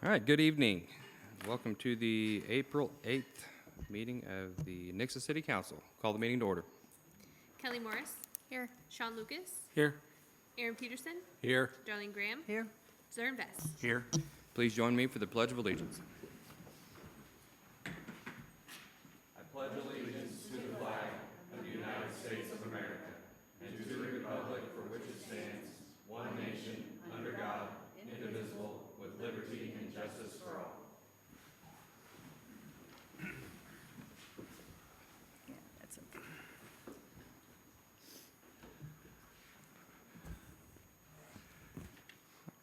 All right, good evening. Welcome to the April 8th meeting of the Nixa City Council. Call the meeting to order. Kelly Morris. Here. Sean Lucas. Here. Aaron Peterson. Here. Darlene Graham. Here. Zern Vest. Here. Please join me for the Pledge of Allegiance. Yeah, that's okay.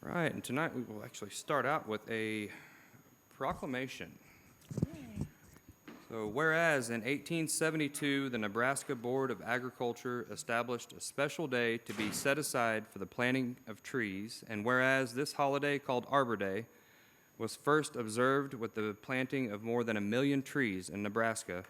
All right, and tonight we will actually start out with a proclamation. Yay. So whereas in 1872, the Nebraska Board of Agriculture established a special day to be set aside for the planting of trees, and whereas this holiday called Arbor Day was first observed with the planting of more than 1 million trees in Nebraska,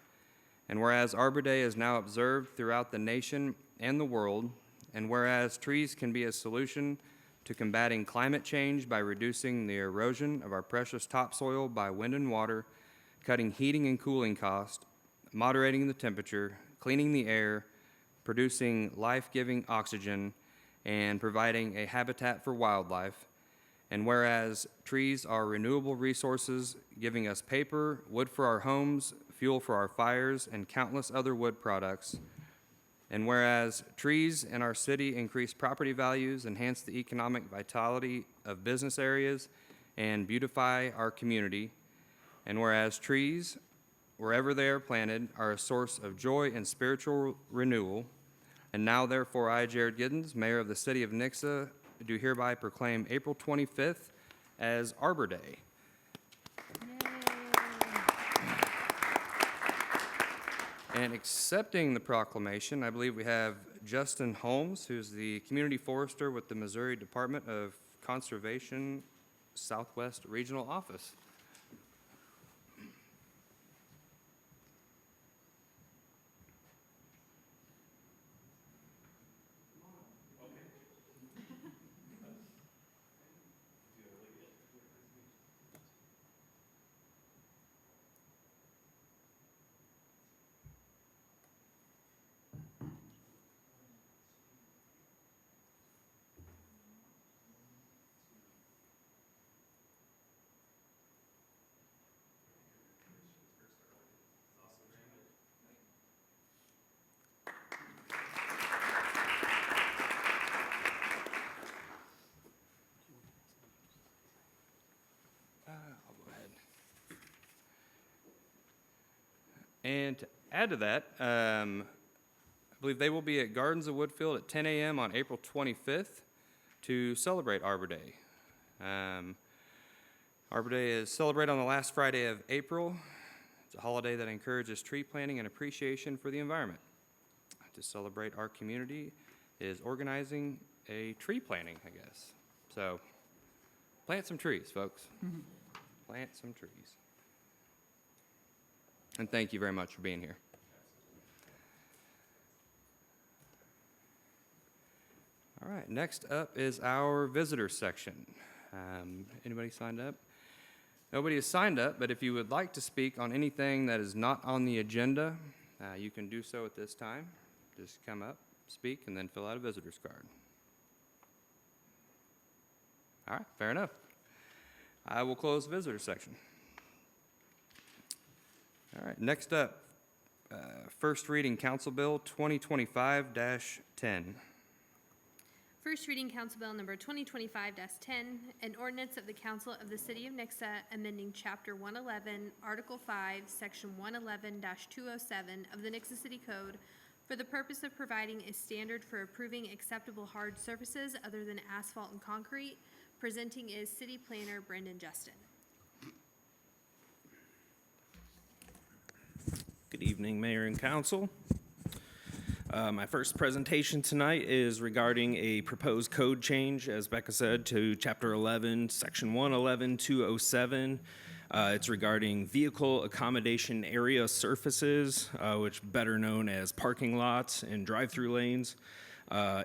and whereas Arbor Day is now observed throughout the nation and the world, and whereas trees can be a solution to combating climate change by reducing the erosion of our precious topsoil by wind and water, cutting heating and cooling costs, moderating the temperature, cleaning the air, producing life-giving oxygen, and providing a habitat for wildlife. And whereas trees are renewable resources, giving us paper, wood for our homes, fuel for our fires, and countless other wood products. And whereas trees in our city increase property values, enhance the economic vitality of business areas, and beautify our community. And whereas trees, wherever they are planted, are a source of joy and spiritual renewal. And now, therefore, I, Jared Giddens, Mayor of the City of Nixa, do hereby proclaim April 25th as Arbor Day. And accepting the proclamation, I believe we have Justin Holmes, who's the Community Forester with the Missouri Department of Conservation Southwest Regional Office. I'll go ahead. And to add to that, I believe they will be at Gardens of Woodfield at 10 a.m. on April 25th to celebrate Arbor Day. Arbor Day is celebrated on the last Friday of April. It's a holiday that encourages tree planting and appreciation for the environment. To celebrate our community is organizing a tree planting, I guess. So plant some trees, folks. Plant some trees. And thank you very much for being here. All right, next up is our visitor section. Anybody signed up? Nobody has signed up, but if you would like to speak on anything that is not on the agenda, you can do so at this time. Just come up, speak, and then fill out a visitor's card. All right, fair enough. I will close the visitor section. All right, next up, first reading Council Bill 2025-10. First reading Council Bill number 2025-10, an ordinance of the Council of the City of Nixa amending Chapter 111, Article 5, Section 111-207 of the Nixa City Code for the purpose of providing a standard for approving acceptable hard surfaces other than asphalt and concrete. Presenting is City Planner Brendan Justin. Good evening, Mayor and Council. My first presentation tonight is regarding a proposed code change, as Becca said, to Chapter 11, Section 111-207. It's regarding vehicle accommodation area surfaces, which better known as parking lots and drive-through lanes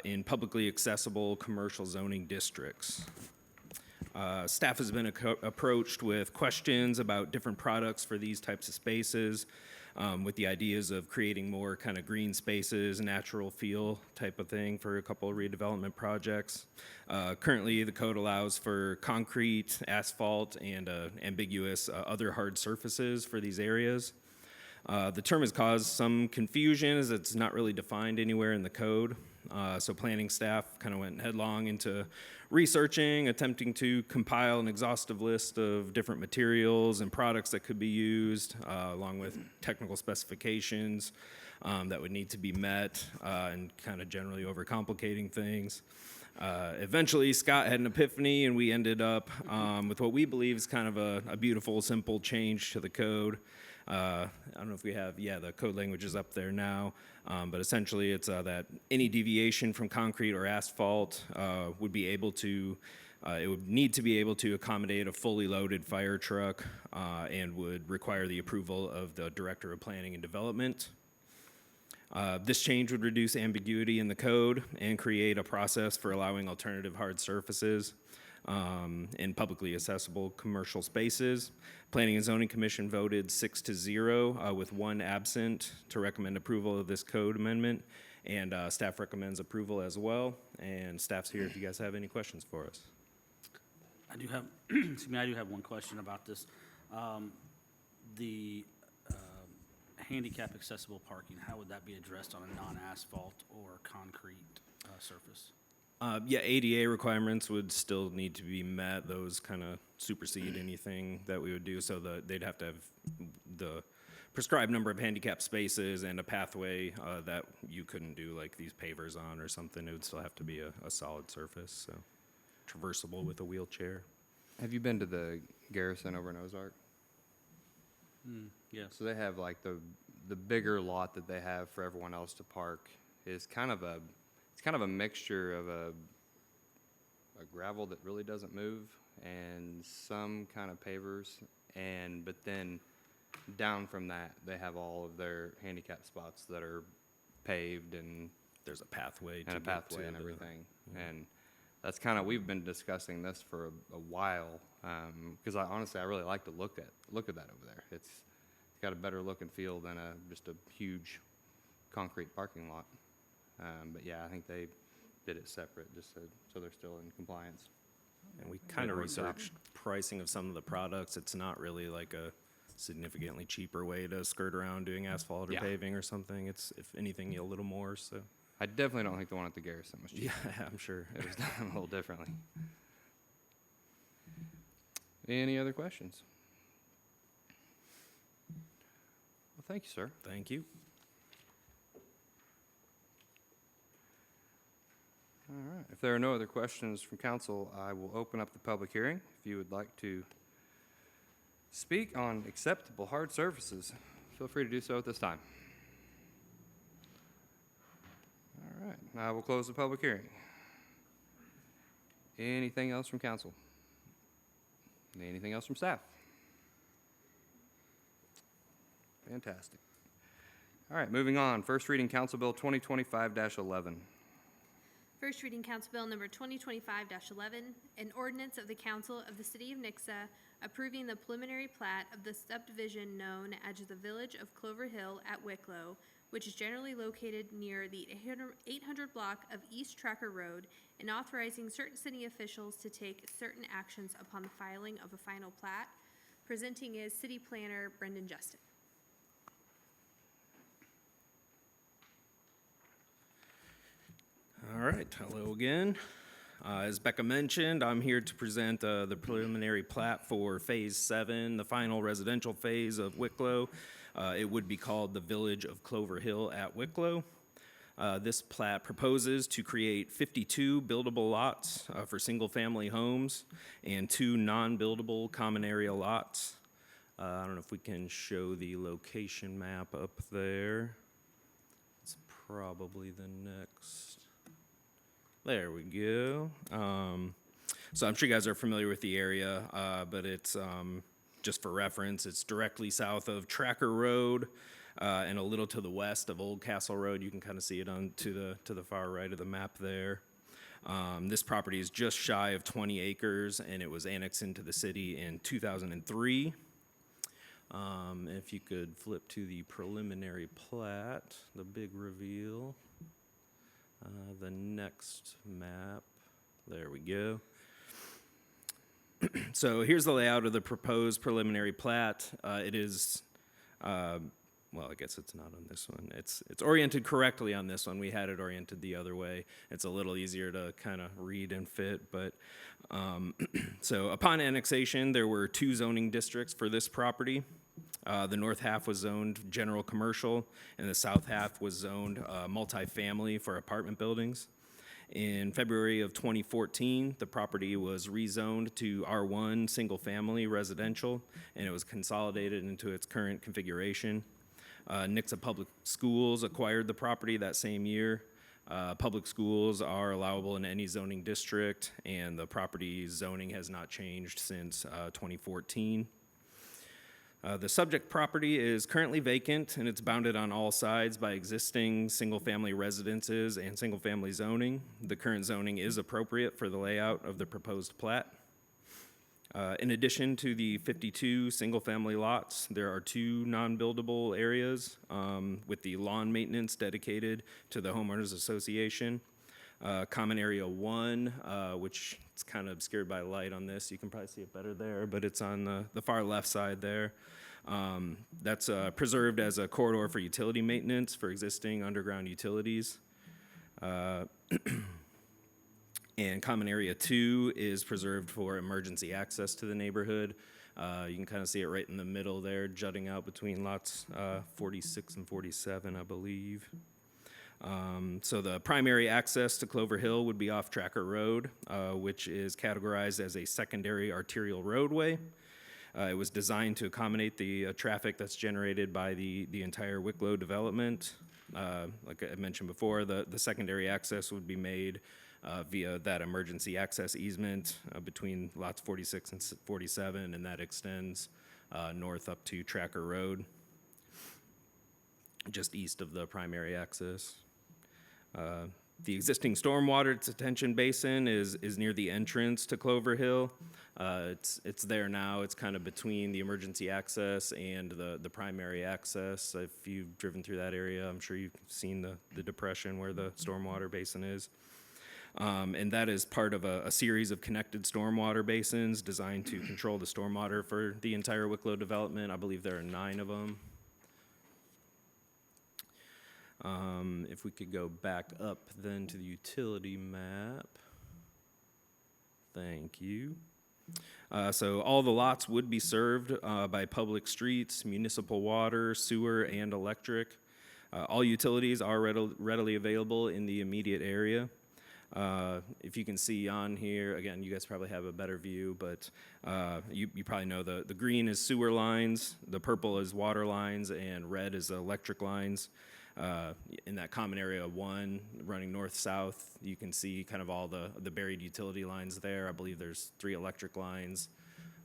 in publicly accessible commercial zoning districts. Staff has been approached with questions about different products for these types of spaces, with the ideas of creating more kind of green spaces, natural feel type of thing for a couple of redevelopment projects. Currently, the code allows for concrete, asphalt, and ambiguous other hard surfaces for these areas. The term has caused some confusion as it's not really defined anywhere in the code. So planning staff kind of went headlong into researching, attempting to compile an exhaustive list of different materials and products that could be used, along with technical specifications that would need to be met, and kind of generally overcomplicating things. Eventually, Scott had an epiphany, and we ended up with what we believe is kind of a beautiful, simple change to the code. I don't know if we have, the code language is up there now, but essentially it's that any deviation from concrete or asphalt would be able to, it would need to be able to accommodate a fully loaded fire truck and would require the approval of the Director of Planning and Development. This change would reduce ambiguity in the code and create a process for allowing alternative hard surfaces in publicly accessible commercial spaces. Planning and Zoning Commission voted 6-0 with 1 absent to recommend approval of this code amendment, and staff recommends approval as well. And staff's here if you guys have any questions for us. I do have, excuse me, I do have one question about this. The handicap accessible parking, how would that be addressed on a non-asphalt or concrete surface? ADA requirements would still need to be met. Those kind of supersede anything that we would do, so they'd have to have the prescribed number of handicap spaces and a pathway that you couldn't do like these pavers on or something. It would still have to be a solid surface, so traversable with a wheelchair. Have you been to the Garrison over in Ozark? Yes. So they have like the bigger lot that they have for everyone else to park is kind of a mixture of a gravel that really doesn't move and some kind of pavers, but then down from that they have all of their handicap spots that are paved and There's a pathway and everything. And that's kind of, we've been discussing this for a while, because I really like to look at that over there. It's got a better look and feel than just a huge concrete parking lot. But yeah, I think they did it separate just so they're still in compliance. And we kind of It works out. researched pricing of some of the products. It's not really like a significantly cheaper way to skirt around doing asphalt or Yeah. paving or something. It's, if anything, a little more, so. I definitely don't think the one at the Garrison was cheap. Yeah, I'm sure. It was done a little differently. Any other questions? Well, thank you, sir. Thank you. All right. If there are no other questions from council, I will open up the public hearing. If you would like to speak on acceptable hard surfaces, feel free to do so at this time. All right. Now I will close the public hearing. Anything else from council? Anything else from staff? Fantastic. All right, moving on. First reading Council Bill 2025-11. First reading Council Bill number 2025-11, an ordinance of the Council of the City of Nixa approving the preliminary plat of the subdivision known as the Village of Clover Hill at Wicklow, which is generally located near the 800 block of East Tracker Road, and authorizing certain city officials to take certain actions upon the filing of a final plat. Presenting is City Planner Brendan Justin. All right, hello again. As Becca mentioned, I'm here to present the preliminary plat for Phase 7, the final residential phase of Wicklow. It would be called the Village of Clover Hill at Wicklow. This plat proposes to create 52 buildable lots for single-family homes and 2 non-buildable common area lots. I don't know if we can show the location map up there. It's probably the next. There we go. So I'm sure you guys are familiar with the area, but it's, just for reference, it's directly south of Tracker Road and a little to the west of Old Castle Road. You can kind of see it on to the far right of the map there. This property is just shy of 20 acres, and it was annexed into the city in 2003. If you could flip to the preliminary plat, the big reveal. The next map. There we go. So here's the layout of the proposed preliminary plat. It is, well, I guess it's not on this one. It's oriented correctly on this one. We had it oriented the other way. It's a little easier to kind of read and fit, but so upon annexation, there were 2 zoning districts for this property. The north half was zoned general commercial, and the south half was zoned multifamily for apartment buildings. In February of 2014, the property was rezoned to R1 single-family residential, and it was consolidated into its current configuration. Nixa Public Schools acquired the property that same year. Public schools are allowable in any zoning district, and the property's zoning has not changed since 2014. The subject property is currently vacant, and it's bounded on all sides by existing single-family residences and single-family zoning. The current zoning is appropriate for the layout of the proposed plat. In addition to the 52 single-family lots, there are 2 non-buildable areas with the lawn maintenance dedicated to the homeowners association. Common area 1, which is kind of obscured by light on this. You can probably see it better there, but it's on the far left side there. That's preserved as a corridor for utility maintenance for existing underground utilities. And common area 2 is preserved for emergency access to the neighborhood. You can kind of see it right in the middle there, jutting out between lots 46 and 47, I believe. So the primary access to Clover Hill would be off Tracker Road, which is categorized as a secondary arterial roadway. It was designed to accommodate the traffic that's generated by the entire Wicklow development. Like I mentioned before, the secondary access would be made via that emergency access easement between lots 46 and 47, and that extends north up to Tracker Road, just east of the primary access. The existing stormwater detention basin is near the entrance to Clover Hill. It's there now. It's kind of between the emergency access and the primary access. If you've driven through that area, I'm sure you've seen the depression where the stormwater basin is. And that is part of a series of connected stormwater basins designed to control the stormwater for the entire Wicklow development. I believe there are 9 of them. If we could go back up then to the utility map. Thank you. So all the lots would be served by public streets, municipal water, sewer, and electric. All utilities are readily available in the immediate area. If you can see on here, again, you guys probably have a better view, but you probably know the green is sewer lines, the purple is water lines, and red is electric lines. In that common area 1, running north-south, you can see kind of all the buried utility lines there. I believe there's 3 electric lines,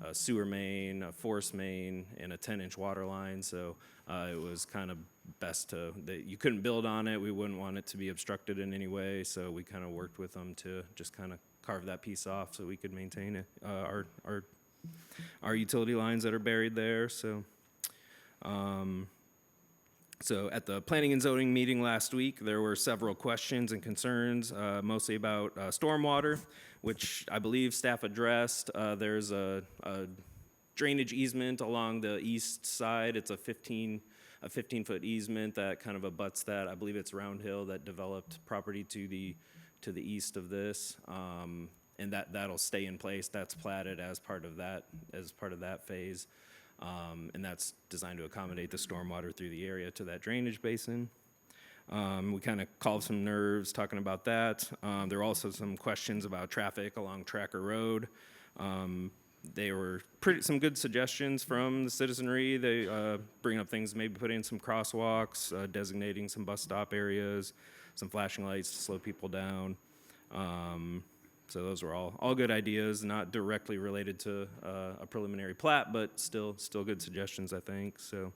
a sewer main, a force main, and a 10-inch water line. So it was kind of best that you couldn't build on it. We wouldn't want it to be obstructed in any way. So we kind of worked with them to just kind of carve that piece off so we could maintain it, our utility lines that are buried there. So at the Planning and Zoning meeting last week, there were several questions and concerns, mostly about stormwater, which I believe staff addressed. There's a drainage easement along the east side. It's a 15-foot easement that kind of abuts that. I believe it's Round Hill that developed property to the east of this, and that'll stay in place. That's platted as part of that phase. And that's designed to accommodate the stormwater through the area to that drainage basin. We kind of called some nerves talking about that. There were also some questions about traffic along Tracker Road. They were some good suggestions from the citizenry. They bring up things, maybe putting in some crosswalks, designating some bus stop areas, some flashing lights to slow people down. So those were all good ideas, not directly related to a preliminary plat, but still good suggestions, I think. So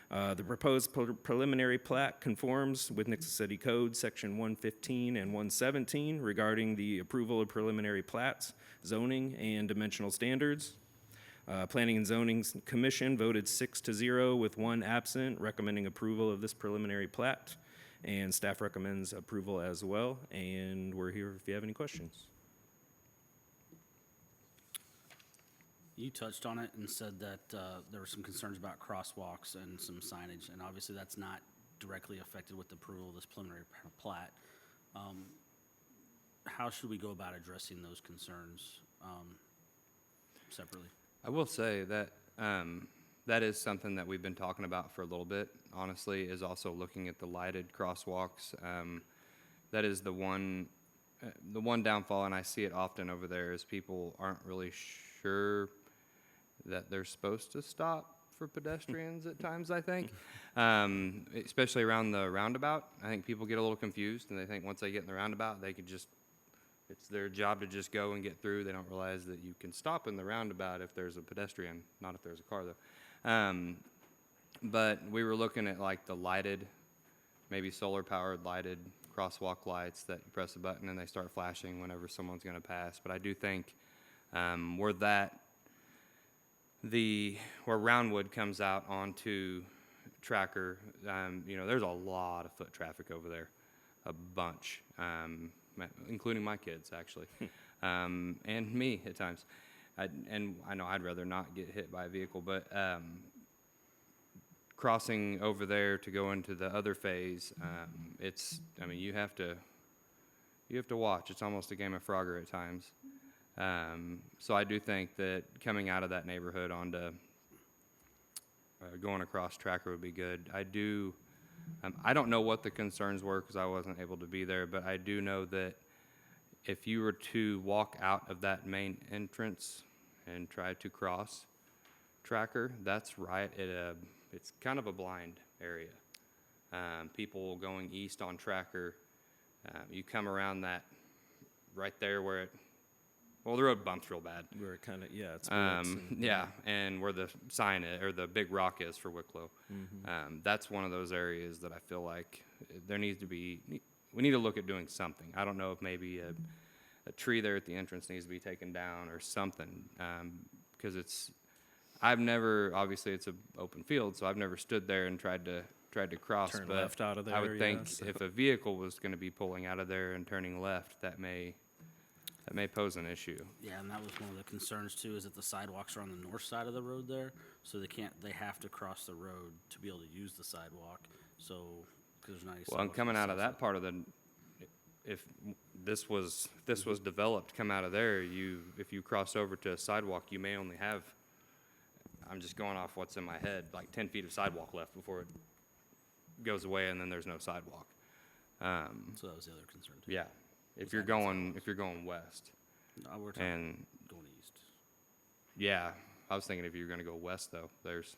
The proposed preliminary plat conforms with Nixa City Code, Section 115 and 117 regarding the approval of preliminary plats, zoning, and dimensional standards. Planning and Zoning Commission voted 6-0 with 1 absent, recommending approval of this preliminary plat, and staff recommends approval as well, and we're here if you have any questions. You touched on it and said that there were some concerns about crosswalks and some signage, and obviously that's not directly affected with the approval of this preliminary plat. How should we go about addressing those concerns separately? I will say that that is something that we've been talking about for a little bit, honestly, is also looking at the lighted crosswalks. That is the one downfall, and I see it often over there, is people aren't really sure that they're supposed to stop for pedestrians at times, I think, especially around the roundabout. I think people get a little confused, and they think once they get in the roundabout, they could just, it's their job to just go and get through. They don't realize that you can stop in the roundabout if there's a pedestrian, not if there's a car, though. But we were looking at like the lighted, maybe solar-powered lighted crosswalk lights that you press a button and they start flashing whenever someone's going to pass. But I do think where Roundwood comes out onto Tracker, there's a lot of foot traffic over there, a bunch, including my kids, actually, and me at times. And I know I'd rather not get hit by a vehicle, but crossing over there to go into the other phase, you have to watch. It's almost a game of Frogger at times. So I do think that coming out of that neighborhood onto going across Tracker would be good. I don't know what the concerns were because I wasn't able to be there, but I do know that if you were to walk out of that main entrance and try to cross Tracker, that's right at it's kind of a blind area. People going east on Tracker, you come around that right there where the road bumps real bad. Where it kind of, yeah, it's and, yeah, and where the sign is, or the big rock is for Wicklow. That's one of those areas that I feel like we need to look at doing something. I don't know if maybe a tree there at the entrance needs to be taken down or something, because obviously it's an open field, so I've never stood there and tried to cross. Turn but left out of there, I would think yeah, so. if a vehicle was going to be pulling out of there and turning left, that may pose an issue. Yeah, and that was one of the concerns too, is that the sidewalks are on the north side of the road there, so they have to cross the road to be able to use the sidewalk, so, because there's not any Well, and sidewalks coming on out the of south that part of if this was developed, come out of there, if you cross over to a sidewalk, you may only have, I'm just going off what's in my head, like 10 feet of sidewalk left before it goes away, and then there's no sidewalk. side. So that was the other concern too. Yeah, if Was you're having going west, No, we're talking and going east. yeah, I was thinking if you're going to go west though, there's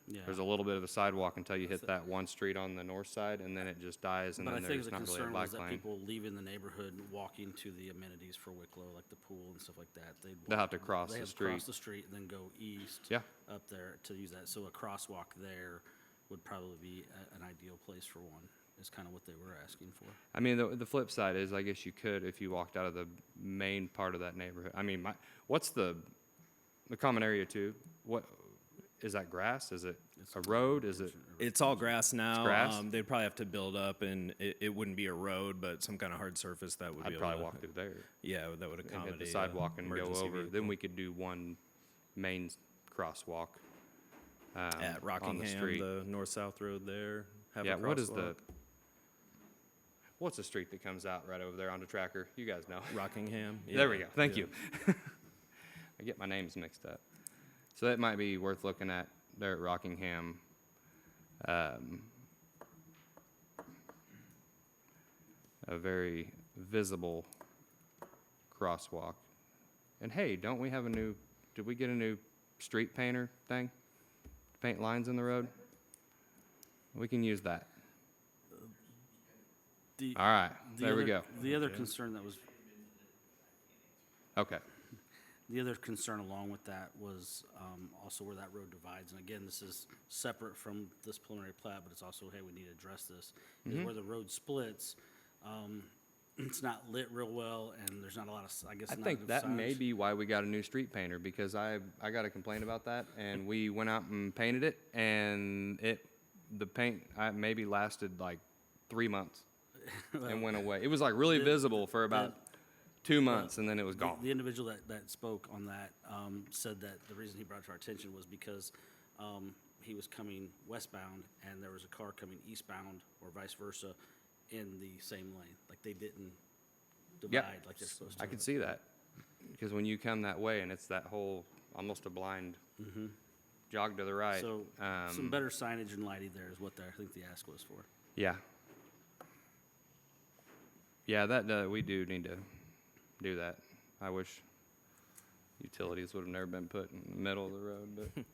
Yeah. a little bit of a sidewalk until you hit that one street on the north side, and then it just dies, and But I then think there's the not really a concern was bike that lane. people leaving the neighborhood, walking to the amenities for Wicklow, like the pool and stuff like that, They'll have to cross they the have to street. cross the street and then go east. Yeah. Up there to use that. So a crosswalk there would probably be an ideal place for one, is kind of what they were asking for. I mean, the flip side is, I guess you could, if you walked out of the main part of that neighborhood. I mean, what's the common area too? What is that, grass? Is it a road? Is it? It's all grass now. grass? They'd probably have to build up, and it wouldn't be a road, but some kind of hard surface that would be I'd able probably to, walk through there yeah, that would and accommodate hit the sidewalk and go emergency over. Then vehicle. we could do one main crosswalk At on the Rockingham, street. the north-south road there. Have Yeah, a what is crosswalk. what's the street that comes out right over there onto Tracker? You guys know. Rockingham. There we yeah, go. Thank yeah. you. I get my names mixed up. So that might be worth looking at there at Rockingham. A very visible crosswalk. And hey, don't we have did we get a new street painter thing? To paint lines in the road? We can use that. The, All right, the there we other- go. The other concern that was, Okay. The other concern along with that was also where that road divides. And again, this is separate from this preliminary plat, but it's also, hey, we need to address this. Is where the road splits, it's not lit real well, and there's not a lot of, I guess, I not think enough that may signs. be why we got a new street painter, because I got a complaint about that, and we went out and painted it, and the paint maybe lasted like 3 months and went away. It was like really visible for about 2 months, and then it was gone. The individual that spoke on that said that the reason he brought it to our attention was because he was coming westbound, and there was a car coming eastbound, or vice versa, in the same lane. Like, they didn't divide like they're supposed to. I could see that, because when you come that way and it's that whole, almost a blind jog to the right. So, some better signage and lighting there is what I think the ask was for. Yeah. Yeah, that, we do need to do that. I wish utilities would have never been put in the middle of the road, but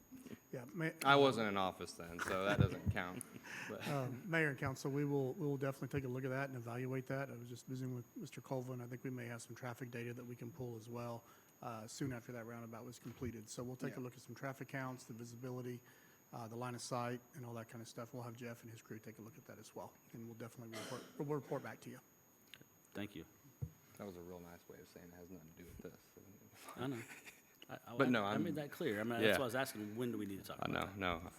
Yeah, I wasn't in office then, so that doesn't count. But Mayor and council, we will definitely take a look at that and evaluate that. I was just visiting with Mr. Colvin. I think we may have some traffic data that we can pull as well soon after that roundabout was completed. So we'll take a look at some traffic counts, the visibility, the line of sight, and all that kind of stuff. We'll have Jeff and his crew take a look at that as well, and we'll definitely report back to you. Thank you. that was a real nice way of saying it has nothing to do with this. I know. But no, I I'm- made that clear. I mean, yeah. that's why I was asking, when do we need to talk I about know, that?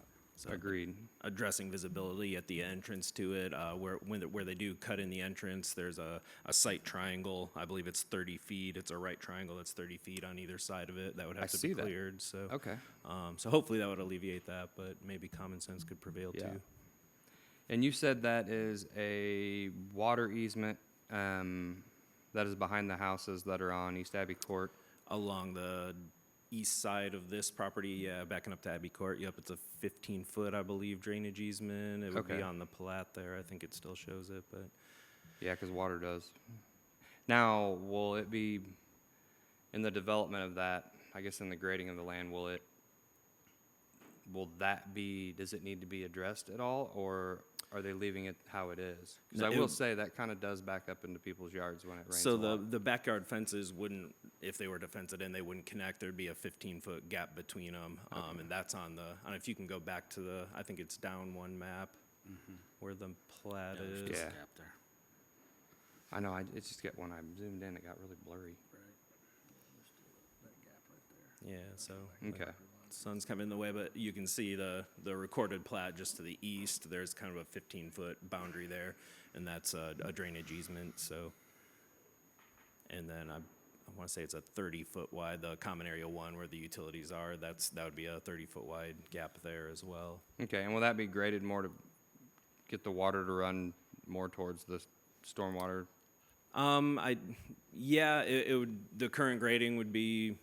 no, agreed. Addressing visibility at the entrance to it, where they do cut in the entrance, there's a sight triangle. I believe it's 30 feet. It's a right triangle that's 30 feet on either side of it. That would I have to see be that. cleared, so. Okay. So hopefully that would alleviate that, but maybe common sense could prevail Yeah. too. And you said that is a water easement that is behind the houses that are on East Abbey Court. Along the east side of this property, yeah, backing up to Abbey Court, yep, it's a 15-foot, I believe, drainage easement. It would be Okay. on the plat there. I think it still shows it, but. Yeah, because water does. Now, will it be, in the development of that, I guess in the grading of the land, will that be, does it need to be addressed at all, or are they leaving it how it is? Because No, I it will would- say that kind of does back up into people's yards when it rains a So lot. the backyard fences wouldn't, if they were to fence it in, they wouldn't connect. There'd be a 15-foot gap between them. And that's on the, I don't know if you can go back to the, I think it's down one map where the plat Yeah, there's is. just a Yeah. gap there. I know, it's just get, when I zoomed in, it got really blurry. Yeah, so. Okay. Sun's coming in the way, but you can see the recorded plat just to the east. There's kind of a 15-foot boundary there, and that's a drainage easement, so. And then I want to say it's a 30-foot wide, the common area one where the utilities are, that would be a 30-foot wide gap there as well. Okay, and will that be graded more to get the water to run more towards the stormwater? Yeah, it would, the current grading would be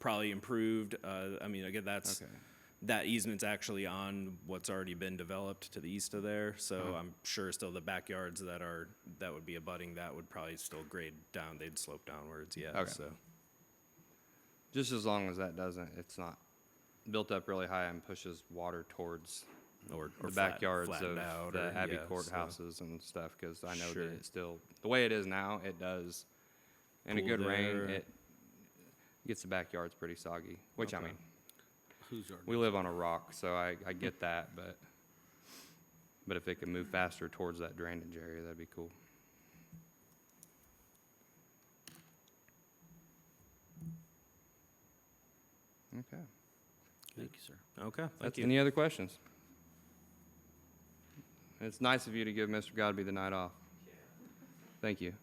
probably improved. I mean, again, Okay. that easement's actually on what's already been developed to the east of there, so I'm sure still the backyards that would be abutting that would probably still grade down, they'd slope downwards, yeah, Okay. so. Just as long as that doesn't, it's not built up really high and pushes water towards Or the flat- backyards of flattened out, the or- Abbey yeah, Court so. houses and stuff, because I know Sure. that it's still, the way it is now, it does. In a Pool good rain, there. it gets the backyards pretty soggy, which I Okay. mean, Who's your? we live on a rock, so I get that, but if it could move faster towards that drainage area, that'd be cool. Okay. Thank you, sir. Okay, thank That's you. any other questions? It's nice of you to give Mr. Godby the night off. Thank you.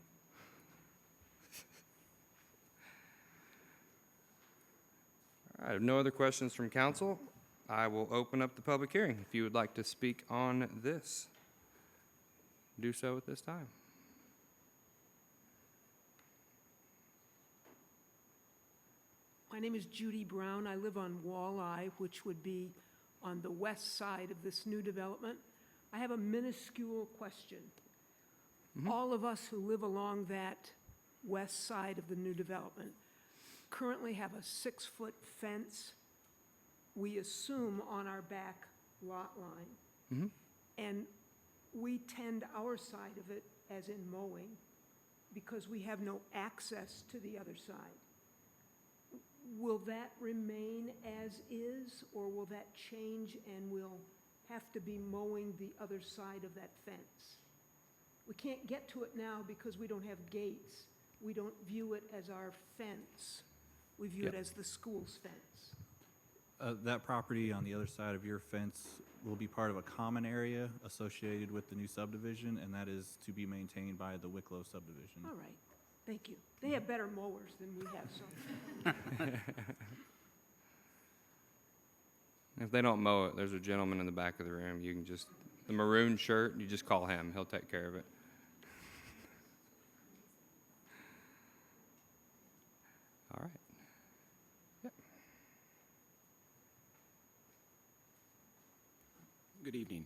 All right, if no other questions from council, I will open up the public hearing. If you would like to speak on this, do so at this time. My name is Judy Brown. I live on Walleye, which would be on the west side of this new development. I have a minuscule question. All of us who live along that west side of the new development currently have a 6-foot fence, we assume, on our back lot line. And we tend our side of it, as in mowing, because we have no access to the other side. will that remain as is, or will that change and we'll have to be mowing the other side of that fence? We can't get to it now because we don't have gates. We don't view it as our fence. We view it Yep. as the school's fence. That property on the other side of your fence will be part of a common area associated with the new subdivision, and that is to be maintained by the Wicklow subdivision. All right, thank you. They have better mowers than we have, so. If they don't mow it, there's a gentleman in the back of the room. You can just, the maroon shirt, you just call him. He'll take care of it. All right. Good evening.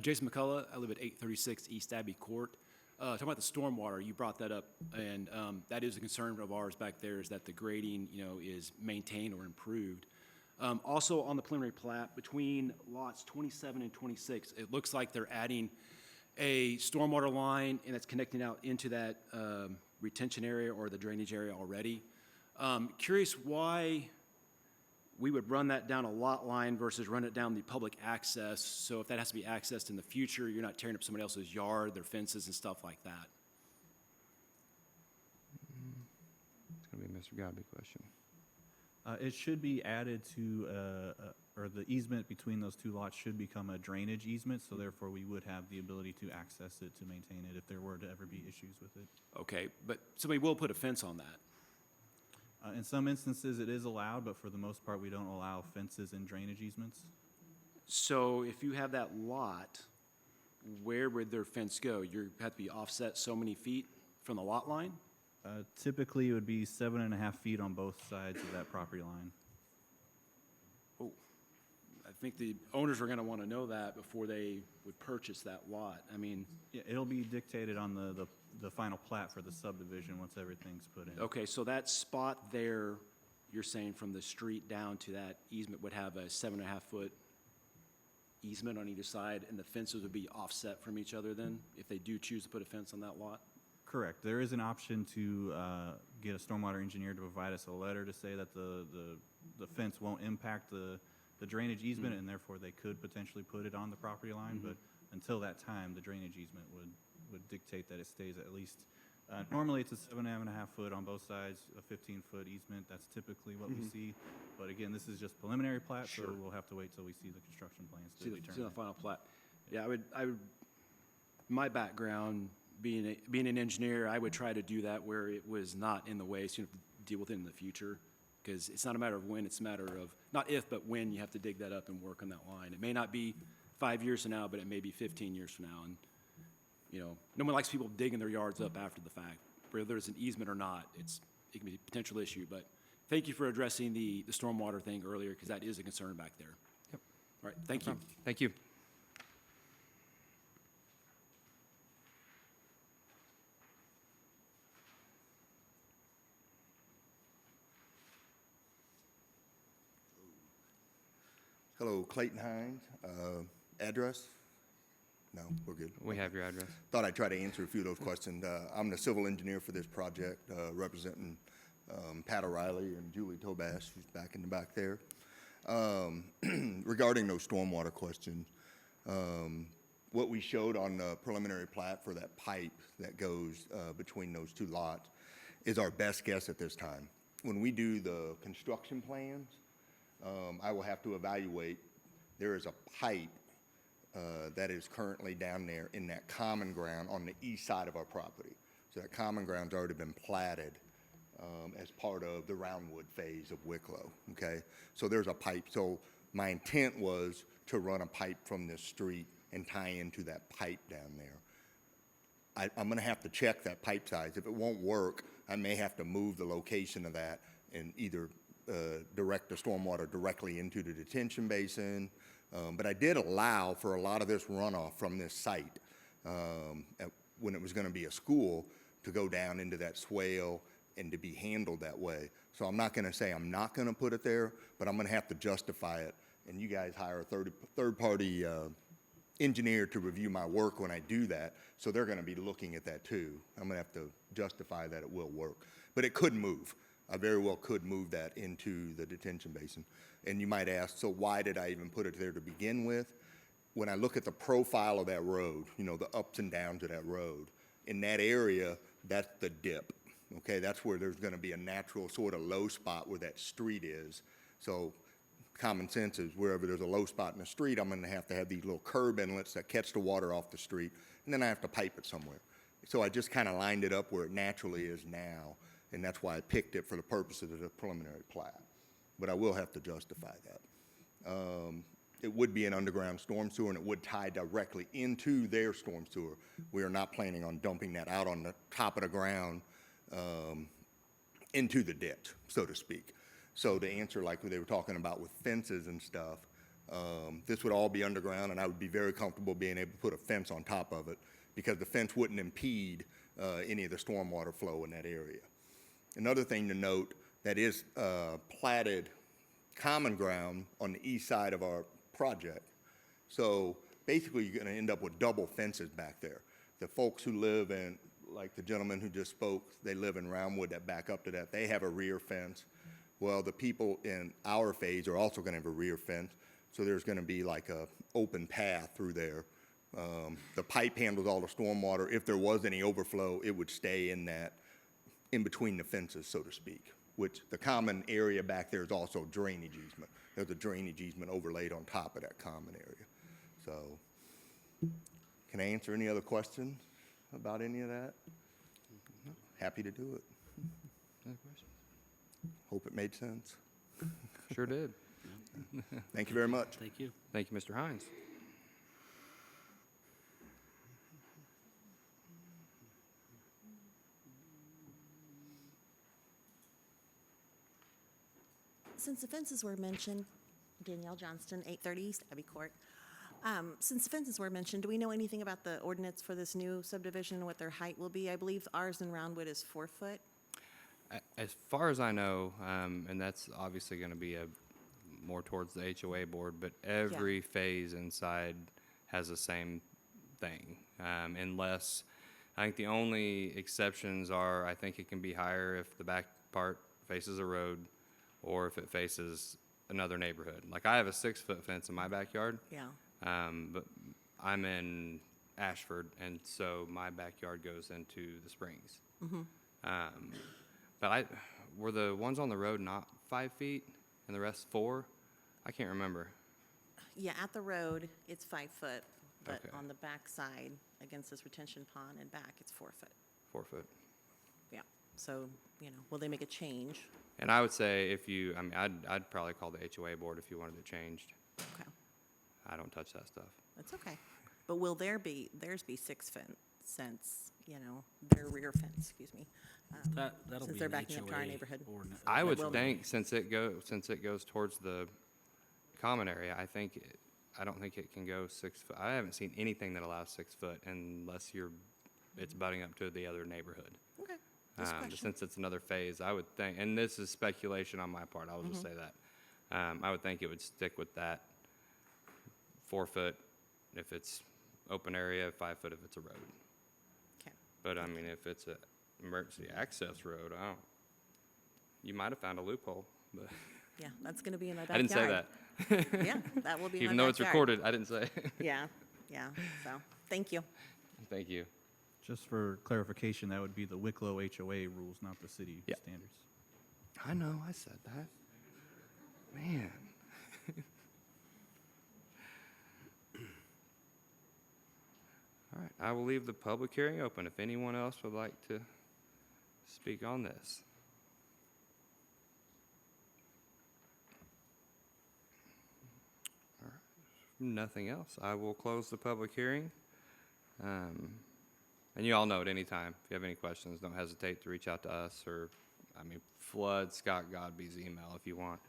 Jason McCullough, I live at 836 East Abbey Court. Talking about the stormwater, you brought that up, and that is a concern of ours back there, is that the grading, is maintained or improved. Also, on the preliminary plat, between lots 27 and 26, it looks like they're adding a stormwater line, and it's connecting out into that retention area or the drainage area already. Curious why we would run that down a lot line versus run it down the public access. So if that has to be accessed in the future, you're not tearing up somebody else's yard, their fences and stuff like that. It's going to be a Mr. Godby question. It should be added to, or the easement between those two lots should become a drainage easement, so therefore we would have the ability to access it, to maintain it, if there were to ever be issues with it. Okay, but somebody will put a fence on that. In some instances, it is allowed, but for the most part, we don't allow fences in drainage easements. So if you have that lot, where would their fence go? You have to be offset so many feet from the lot line? Typically, it would be 7.5 feet on both sides of that property line. Oh, I think the owners are gonna wanna know that before they would purchase that lot. I mean, Yeah, it'll be dictated on the final plat for the subdivision once everything's put in. okay, so that spot there, you're saying from the street down to that easement would have a 7.5-foot easement on either side, and the fences would be offset from each other then, if they do choose to put a fence on that lot? Correct. There is an option to get a stormwater engineer to provide us a letter to say that the fence won't impact the drainage easement, and therefore they could potentially put it on the property line, but until that time, the drainage easement would dictate that it stays at least, normally it's a 7.5 foot on both sides, a 15-foot easement. That's typically what we see. But again, this is just preliminary plat, so Sure. we'll have to wait till we see the construction plans to See the determine. final plat. Yeah, I would, my background, being an engineer, I would try to do that where it was not in the way, so you have to deal with it in the future. Because it's not a matter of when, it's a matter of, not if, but when you have to dig that up and work on that line. It may not be 5 years from now, but it may be 15 years from now. And, no one likes people digging their yards up after the fact. Whether there's an easement or not, it can be a potential issue. But thank you for addressing the stormwater thing earlier, because that is a concern back there. Yep. All right, thank you. Thank you. Hello, Clayton Hines. Address? No, we're good. We have your address. Thought I'd try to answer a few of those questions. I'm the civil engineer for this project, representing Pat O'Reilly and Julie Tobash, who's back in the back there. Regarding those stormwater questions, what we showed on the preliminary plat for that pipe that goes between those two lots is our best guess at this time. When we do the construction plans, I will have to evaluate, there is a pipe that is currently down there in that common ground on the east side of our property. So that common ground's already been platted as part of the Roundwood phase of Wicklow, okay? So there's a pipe. So my intent was to run a pipe from this street and tie into that pipe down there. I'm gonna have to check that pipe size. If it won't work, I may have to move the location of that and either direct the stormwater directly into the detention basin. But I did allow for a lot of this runoff from this site when it was gonna be a school to go down into that swale and to be handled that way. So I'm not gonna say I'm not gonna put it there, but I'm gonna have to justify it. And you guys hire a third-party engineer to review my work when I do that, so they're gonna be looking at that too. I'm gonna have to justify that it will work. But it could move. I very well could move that into the detention basin. And you might ask, so why did I even put it there to begin with? When I look at the profile of that road, you know, the ups and downs of that road, in that area, that's the dip, okay? That's where there's gonna be a natural sort of low spot where that street is. So common sense is wherever there's a low spot in the street, I'm gonna have to have these little curb inlets that catch the water off the street, and then I have to pipe it somewhere. So I just kind of lined it up where it naturally is now, and that's why I picked it for the purposes of the preliminary plat. But I will have to justify that. It would be an underground storm sewer, and it would tie directly into their storm sewer. We are not planning on dumping that out on the top of the ground into the ditch, so to speak. So to answer like they were talking about with fences and stuff, this would all be underground, and I would be very comfortable being able to put a fence on top of it because the fence wouldn't impede any of the stormwater flow in that area. Another thing to note, that is platted common ground on the east side of our project. So basically, you're going to end up with double fences back there. The folks who live in, like the gentleman who just spoke, they live in Roundwood that back up to that. They have a rear fence. Well, the people in our phase are also going to have a rear fence. So there's going to be like a open path through there. The pipe handles all the stormwater. If there was any overflow, it would stay in that, in between the fences, so to speak, which the common area back there is also drainage easement. There's a drainage easement overlaid on top of that common area. So can I answer any other questions about any of that? Happy to do it. Other questions? Hope it made sense. Sure did. Thank you very much. Thank you. Thank you, Mr. Hines. Since the fences were mentioned, Danielle Johnston, 830 East Abbey Court. Since the fences were mentioned, do we know anything about the ordinance for this new subdivision and what their height will be? I believe ours in Roundwood is 4 foot. As far as I know, and that's obviously going to be more towards the HOA board, but every phase inside has the same thing, unless, I think the only exceptions are, I think it can be higher if the back part faces a road or if it faces another neighborhood. Like I have a 6-foot fence in my backyard. Yeah. But I'm in Ashford, and so my backyard goes into the Springs. But were the ones on the road not 5 feet and the rest 4? I can't remember. Yeah, at the road, it's 5 foot, but Okay. on the back side, against this retention pond and back, it's 4 foot. 4 foot. Yeah. So, will they make a change? And I would say I'd probably call the HOA board if you wanted it changed. Okay. I don't touch that stuff. That's okay. But will theirs be 6 cents, their rear fence, excuse me? That'll Since be they're an backing up to our HOA neighborhood. ordinance. I would will- think since it goes towards the common area, I don't think it can go 6 foot. I haven't seen anything that allows 6 foot unless it's butting up to the other neighborhood. Okay. Just a But question. since it's another phase, I would think, and this is speculation on my part, I'll just say that. I would think it would stick with that 4 foot if it's open area, 5 foot if it's a road. Okay. But I mean, if it's an emergency access road, you might have found a loophole, but Yeah, that's going to be in my I didn't say backyard. that. Yeah, that will be in my Even though it's backyard. recorded, I didn't say. Yeah, so, thank you. Thank you. Just for clarification, that would be the Wicklow HOA rules, not the city Yeah. standards. I know, I said that. Man. All right, I will leave the public hearing open if anyone else would like to speak on this. All right, nothing else. I will close the public hearing. And you all know at any time, if you have any questions, don't hesitate to reach out to us or, flood Scott Godby's email if you want.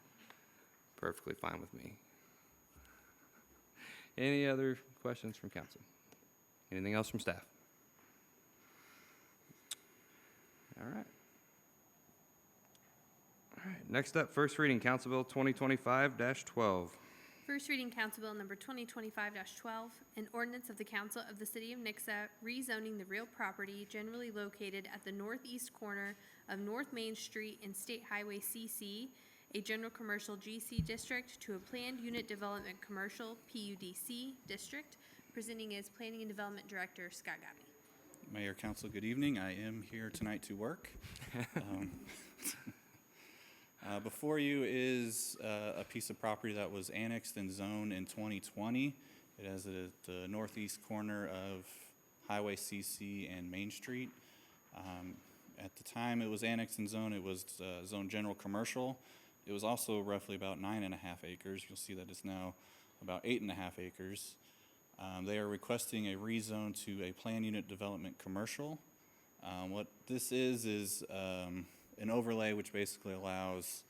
Perfectly fine with me. Any other questions from council? Anything else from staff? All right. All right, next up, first reading, Council Bill 2025-12. First reading Council Bill number 2025-12, an ordinance of the Council of the City of Nixa rezoning the real property generally located at the northeast corner of North Main Street and State Highway CC, a general commercial GC district, to a planned unit development commercial PUDC district. Presenting is Planning and Development Director Scott Gabi. Mayor, council, good evening. I am here tonight to work. Before you is a piece of property that was annexed and zoned in 2020. It has the northeast corner of Highway CC and Main Street. At the time it was annexed and zoned, it was zoned general commercial. It was also roughly about 9.5 acres. You'll see that it's now about 8.5 acres. They are requesting a rezone to a planned unit development commercial. What this is an overlay which basically allows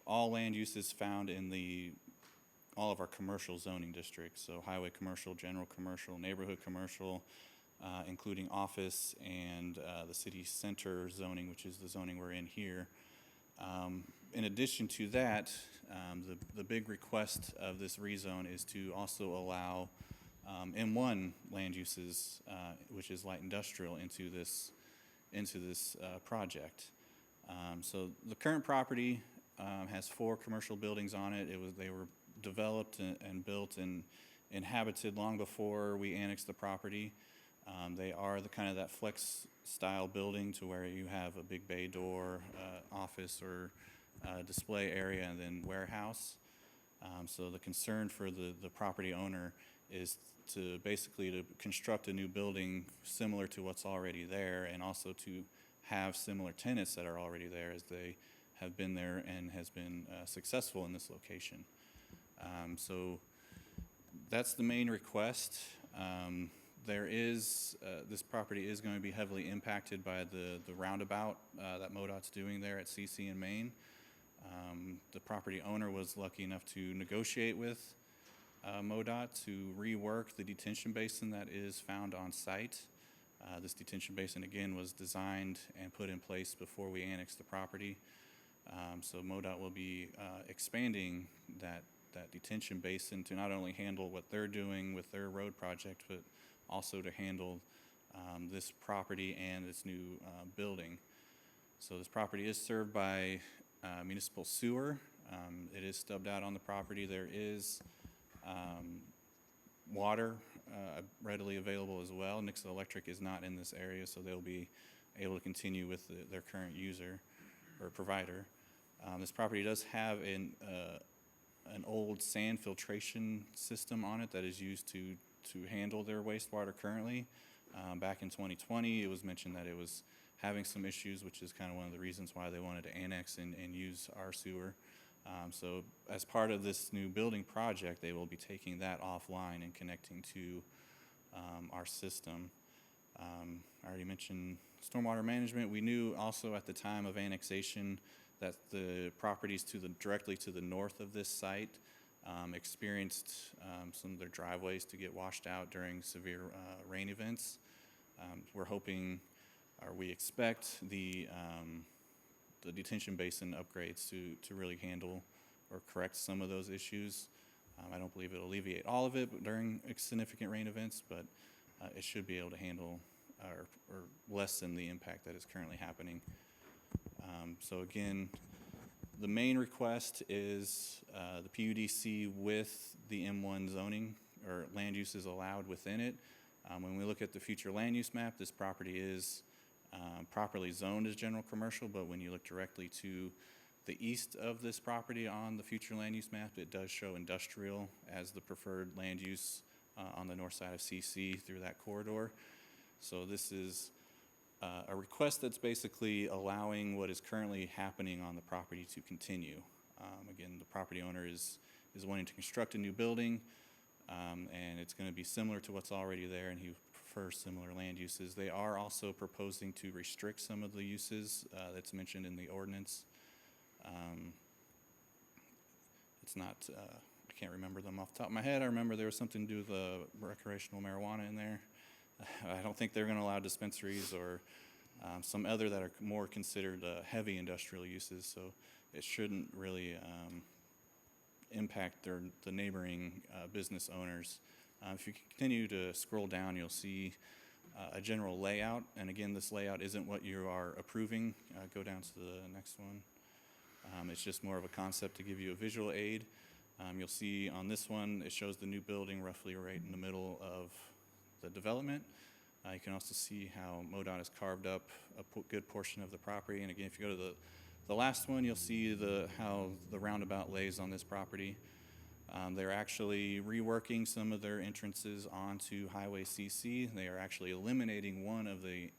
all land uses found in all of our commercial zoning districts. So highway commercial, general commercial, neighborhood commercial, including office and the city center zoning, which is the zoning we're in here. In addition to that, the big request of this rezone is to also allow M1 land uses, which is light industrial, into this project. So the current property has 4 commercial buildings on it. They were developed and built and inhabited long before we annexed the property. They are that flex style building to where you have a big bay door, office or display area, and then warehouse. So the concern for the property owner is to construct a new building similar to what's already there, and also to have similar tenants that are already there, as they have been there and has been successful in this location. So that's the main request. This property is going to be heavily impacted by the roundabout that MoDOT's doing there at CC and Main. The property owner was lucky enough to negotiate with MoDOT to rework the detention basin that is found on site. This detention basin, again, was designed and put in place before we annexed the property. So MoDOT will be expanding that detention basin to not only handle what they're doing with their road project, but also to handle this property and this new building. So this property is served by municipal sewer. It is stubbed out on the property. There is water readily available as well. Nixa Electric is not in this area, so they'll be able to continue with their current user or provider. This property does have an old sand filtration system on it that is used to handle their wastewater currently. Back in 2020, it was mentioned that it was having some issues, which is kind of one of the reasons why they wanted to annex and use our sewer. So as part of this new building project, they will be taking that offline and connecting to our system. I already mentioned stormwater management. We knew also at the time of annexation that the properties directly to the north of this site experienced some of their driveways to get washed out during severe rain events. We're hoping, or we expect, the detention basin upgrades to really handle or correct some of those issues. I don't believe it'll alleviate all of it during significant rain events, but it should be able to handle or lessen the impact that is currently happening. So again, the main request is the PUDC with the M1 zoning or land uses allowed within it. When we look at the future land use map, this property is properly zoned as general commercial, but when you look directly to the east of this property on the future land use map, it does show industrial as the preferred land use on the north side of CC through that corridor. So this is a request that's basically allowing what is currently happening on the property to continue. Again, the property owner is wanting to construct a new building, and it's going to be similar to what's already there, and he prefers similar land uses. They are also proposing to restrict some of the uses that's mentioned in the ordinance. It's not, I can't remember them off the top of my head. I remember there was something to do with recreational marijuana in there. I don't think they're going to allow dispensaries or some other that are more considered heavy industrial uses, so it shouldn't really impact the neighboring business owners. If you continue to scroll down, you'll see a general layout, and again, this layout isn't what you are approving. Go down to the next one. It's just more of a concept to give you a visual aid. You'll see on this one, it shows the new building roughly right in the middle of the development. You can also see how MoDOT has carved up a good portion of the property. And again, if you go to the last one, you'll see how the roundabout lays on this property. They're actually reworking some of their entrances onto Highway CC. They are actually eliminating one of the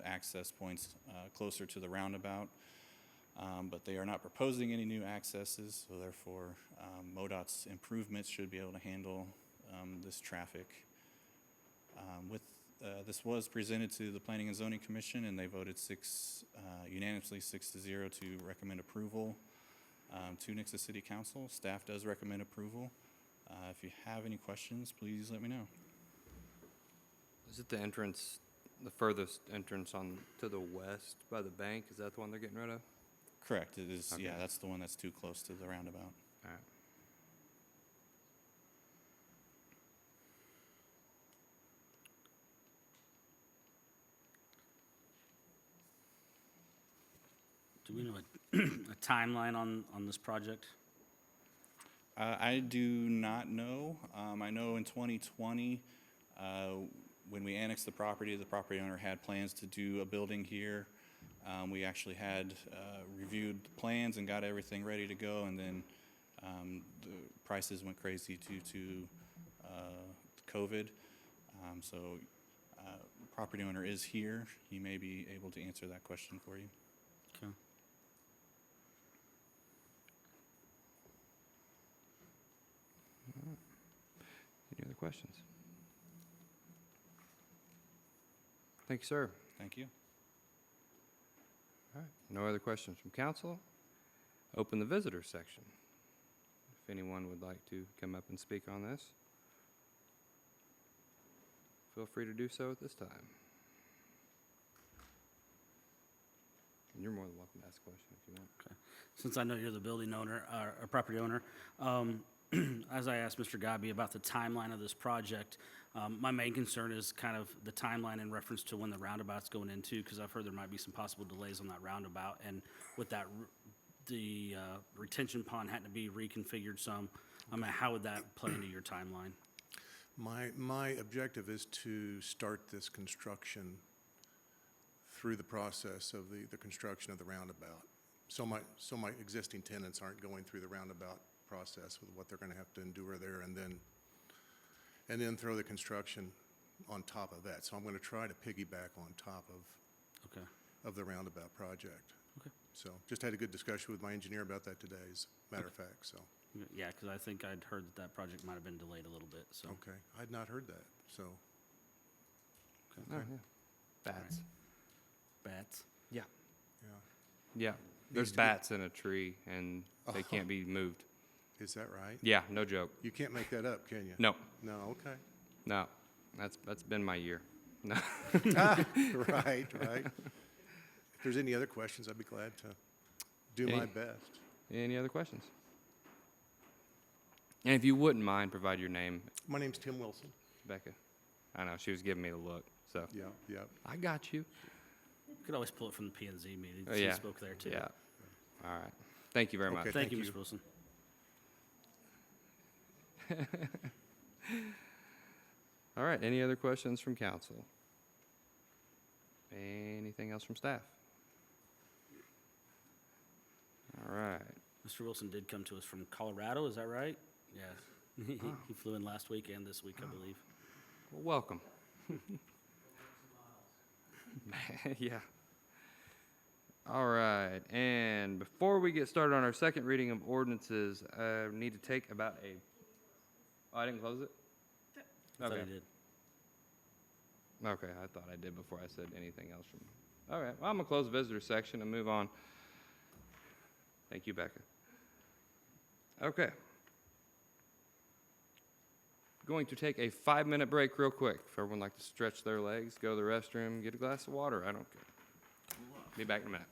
access points closer to the roundabout. But they are not proposing any new accesses, so therefore MoDOT's improvements should be able to handle this traffic. This was presented to the Planning and Zoning Commission, and they voted unanimously 6-0 to recommend approval to Nixa City Council. Staff does recommend approval. If you have any questions, please let me know. Is it the entrance, the furthest entrance to the west by the bank? Is that the one they're getting rid of? Correct, it is, Okay. yeah, that's the one that's too close to the roundabout. All right. Do we know a timeline on this project? I do not know. I know in 2020, when we annexed the property owner had plans to do a building here. We actually had reviewed the plans and got everything ready to go, and then the prices went crazy due to COVID. So property owner is here. He may be able to answer that question for you. Okay. Any other questions? Thank you, sir. Thank you. All right, no other questions from council? Open the visitor section. If anyone would like to come up and speak on this, feel free to do so at this time. And you're more than welcome to ask a question if you want. Since I know you're the building owner, or property owner, as I asked Mr. Gabi about the timeline of this project, my main concern is kind of the timeline in reference to when the roundabout's going into, because I've heard there might be some possible delays on that roundabout, and with that, the retention pond had to be reconfigured some. I mean, how would that play into your timeline? My objective is to start this construction through the process of the construction of the roundabout. So my existing tenants aren't going through the roundabout process with what they're going to have to endure there, and then throw the construction on top of that. So I'm going to try to piggyback on top Okay. of the roundabout project. Okay. So just had a good discussion with my engineer about that today, as a matter of fact, so, Yeah, because I think I'd heard that that project might have been delayed a little bit, so. okay. I'd not heard that, so. Oh, yeah. Bats. Bats. Yeah. Yeah. Yeah, there's Needs to be- bats in a tree and they can't be moved. Is that right? Yeah, no joke. You can't make that up, can you? No, No, okay. no, that's been my year. No. Right. If there's any other questions, I'd be glad to do my best. Any other questions? And if you wouldn't mind, provide your name, My name's Tim Wilson. Becca. I know, she was giving me the look, so. Yeah. I got you. You could always pull it from the P and Z meeting. Oh, She yeah. spoke there too. Yeah. All right. Thank you very much. Okay. Thank you, Thank Mr. you. Wilson. All right, any other questions from council? Anything else from staff? All right. Mr. Wilson did come to us from Colorado, is that right? Yeah. He flew in last week and this week, I believe. Well, welcome. Yeah. All right, and before we get started on our second reading of ordinances, I need to take about I didn't close it? I thought Okay. he did. Okay, I thought I did before I said anything else from, all right, well, I'm gonna close the visitor section and move on. Thank you, Becca. Okay. Going to take a 5-minute break real quick. If everyone like to stretch their legs, go to the restroom, get a glass of water, I don't care. Be back in a minute.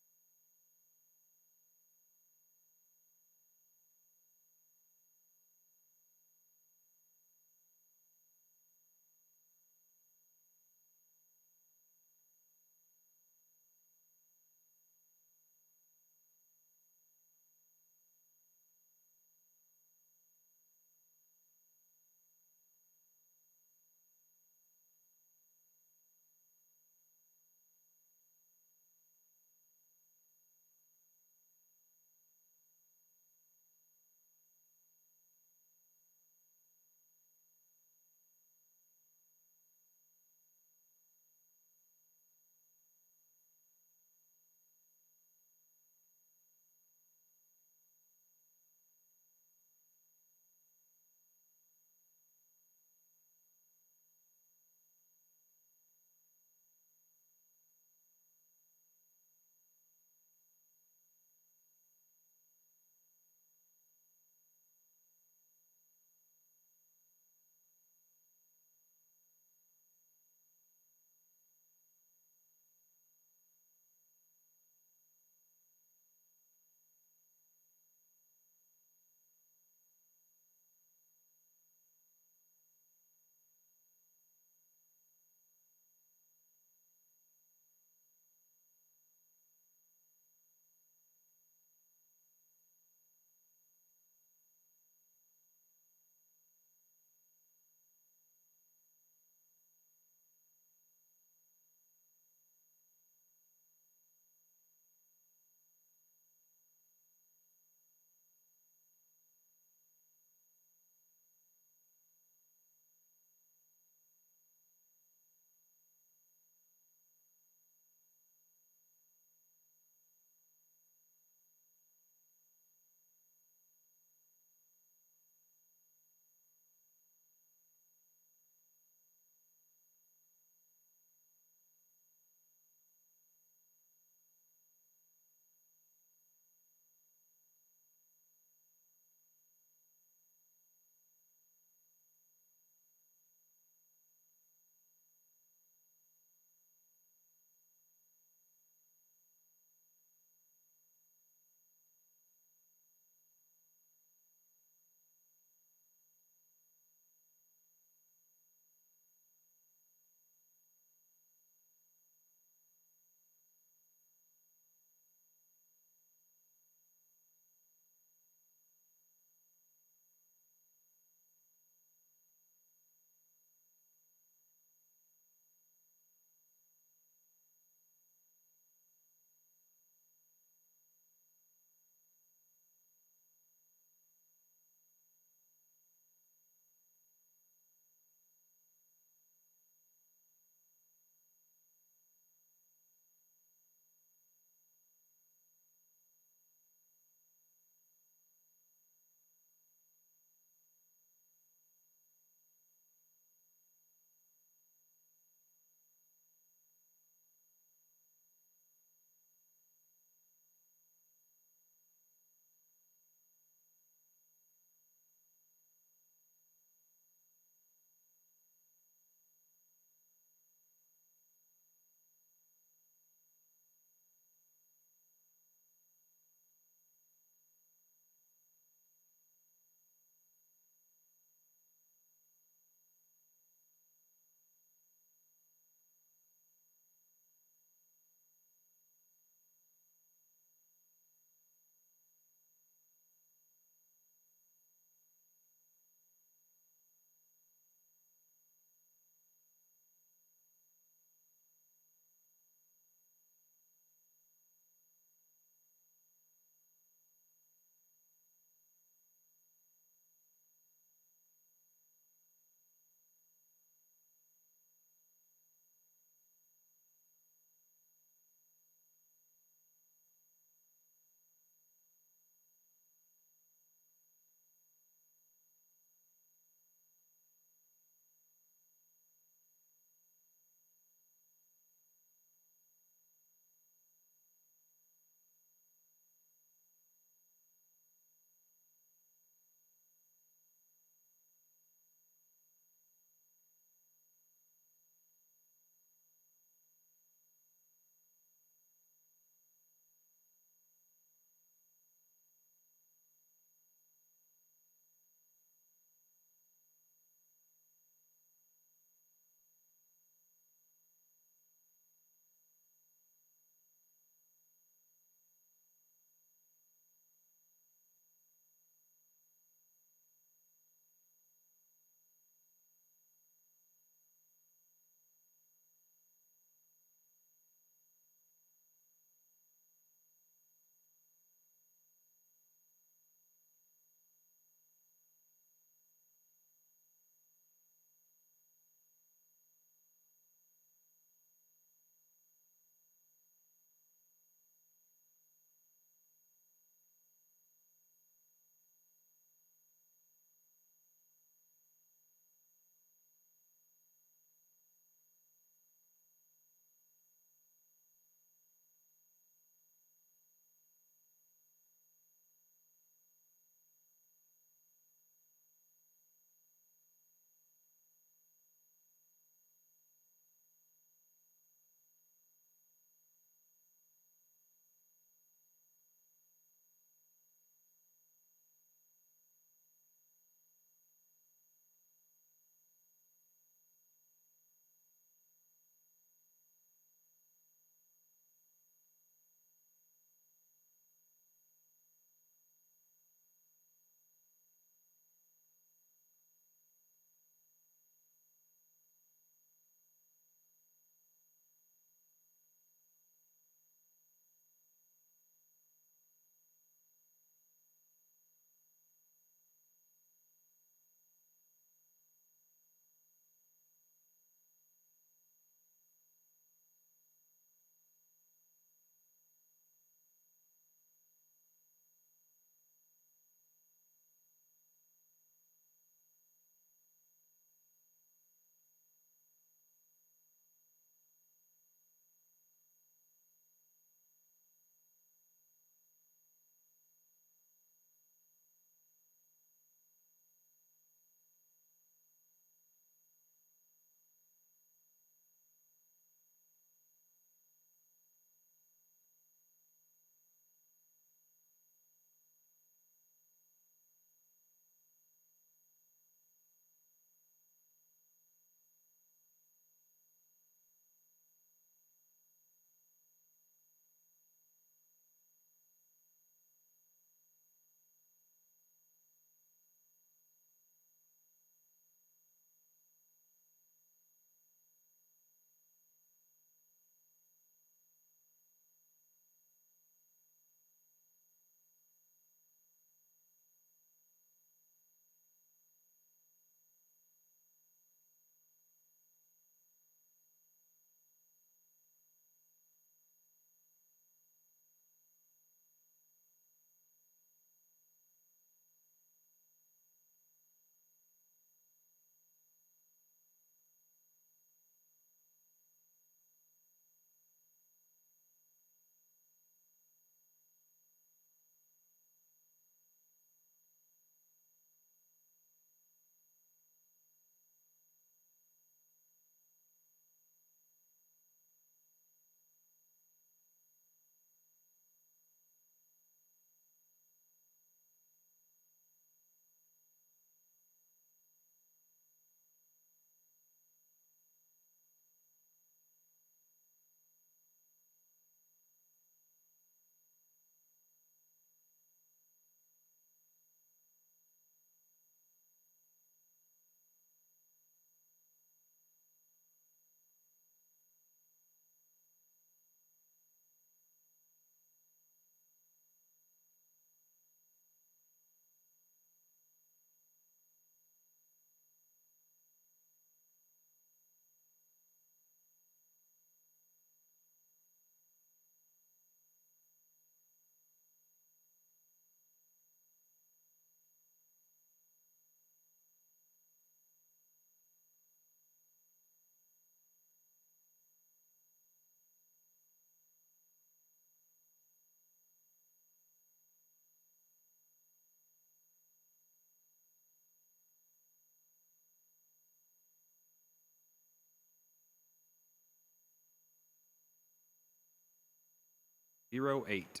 08.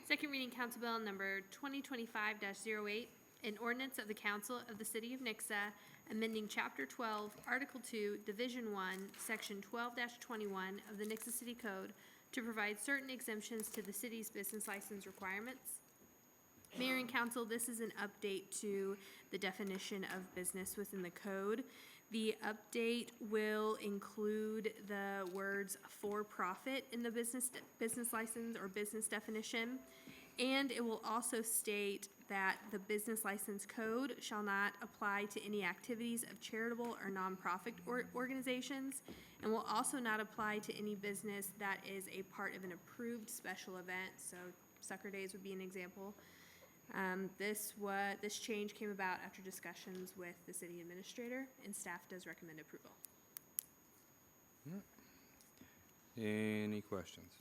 Second reading Council Bill number 2025-08, an ordinance of the Council of the City of Nixa amending Chapter 12, Article 2, Division 1, Section 12-21 of the Nixa City Code to provide certain exemptions to the city's business license requirements. Mayor and council, this is an update to the definition of business within the code. The update will include the words for-profit in the business license or business definition. And it will also state that the business license code shall not apply to any activities of charitable or nonprofit organizations, and will also not apply to any business that is a part of an approved special event. So Sucker Days would be an example. This change came about after discussions with the city administrator, and staff does recommend approval. Any questions?